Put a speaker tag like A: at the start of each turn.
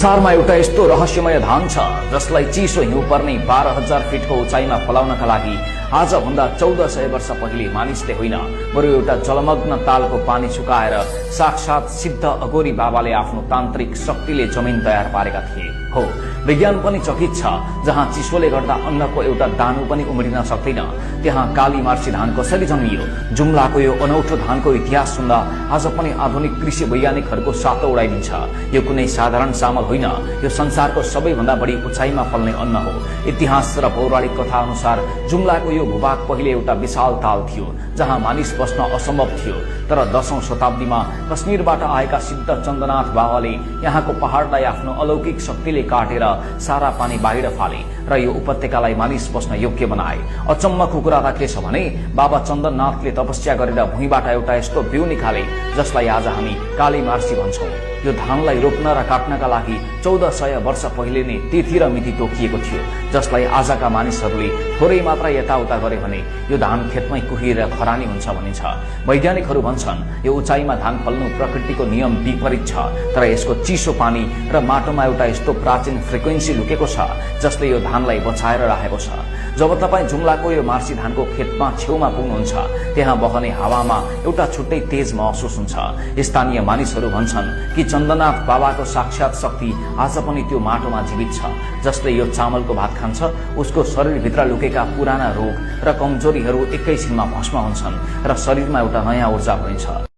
A: संसारमा एउटा यस्तो रहस्यमय धान छ जसलाई चिसो हिउँ पर्ने 12,000 फिटको उचाइमा फलाउनका लागि आजभन्दा 1400 वर्ष पहिले मानिसले होइन बरु एउटा जलमग्न तालको पानी सुकाएर साक्षात सिद्ध अघोरी बाबाले आफ्नो तान्त्रिक शक्तिले जमिन तयार पारेका थिए। हो, विज्ञान पनि चकित छ। जहाँ चिसोले गर्दा अन्नको एउटा दानु पनि उम्रिन सक्दैन त्यहाँ काली मार्सी धान कसरी जन्मियो? जुम्लाको यो अनौठो धानको इतिहास सुन्दा आज पनि आधुनिक कृषि वैज्ञानिकहरूको सातो उडाइदिन्छ। यो कुनै साधारण चामल होइन, यो संसारको सबैभन्दा बढी उचाइमा फल्ने अन्न हो। इतिहास र पौराणिक कथा अनुसार जुम्लाको यो भूभाग पहिले एउटा विशाल ताल थियो जहाँ मानिस बस्न असम्भव थियो, तर 10औं शताब्दीमा कश्मीरबाट आएका सिद्ध चन्द्रनाथ बाबाले यहाँको पहाडलाई आफ्नो अलौकिक शक्तिले काटेर सारा पानी बाहिर फाले र यो उपत्यकालाई मानिस बस्न योग्य बनाए। अचम्मको कुरा त के छ भने बाबा चन्द्रनाथले तपस्या गरेर भुइँबाट एउटा यस्तो बिउ निकाले जसलाई आज हामी काली मार्सी भन्छौं। यो धानलाई रोप्न र काट्नका लागि 1400 वर्ष पहिले नै तिथि र मिति तोकिएको थियो, जसलाई आजका मानिसहरूले थोरै मात्र यताउता गरे भने यो धान खेतमै कुहिएर खरानी हुन्छ भनिन्छ। वैज्ञानिकहरू भन्छन् यो उचाइमा धान फल्नु प्रकृतिको नियम विपरीत छ, तर यसको चिसो पानी र माटोमा एउटा यस्तो प्राचीन फ्रिक्वेन्सी लुकेको छ जसले यो धानलाई बचाएर राखेको छ। जब तपाईँ जुम्लाको यो मार्सी धानको खेतमा छेउमा पुग्नुहुन्छ त्यहाँ बहने हावामा एउटा छुट्टै तेज महसुस हुन्छ। स्थानीय मानिसहरू भन्छन् कि चन्द्रनाथ बाबाको साक्षात शक्ति आज पनि त्यो माटोमा जीवित छ। जसले यो चामलको भात खान्छ उसको शरीरभित्र लुकेका पुराना रोग र कमजोरीहरू एकैछिनमा भस्म हुन्छन् र शरीरमा एउटा नयाँ ऊर्जा भइन्छ।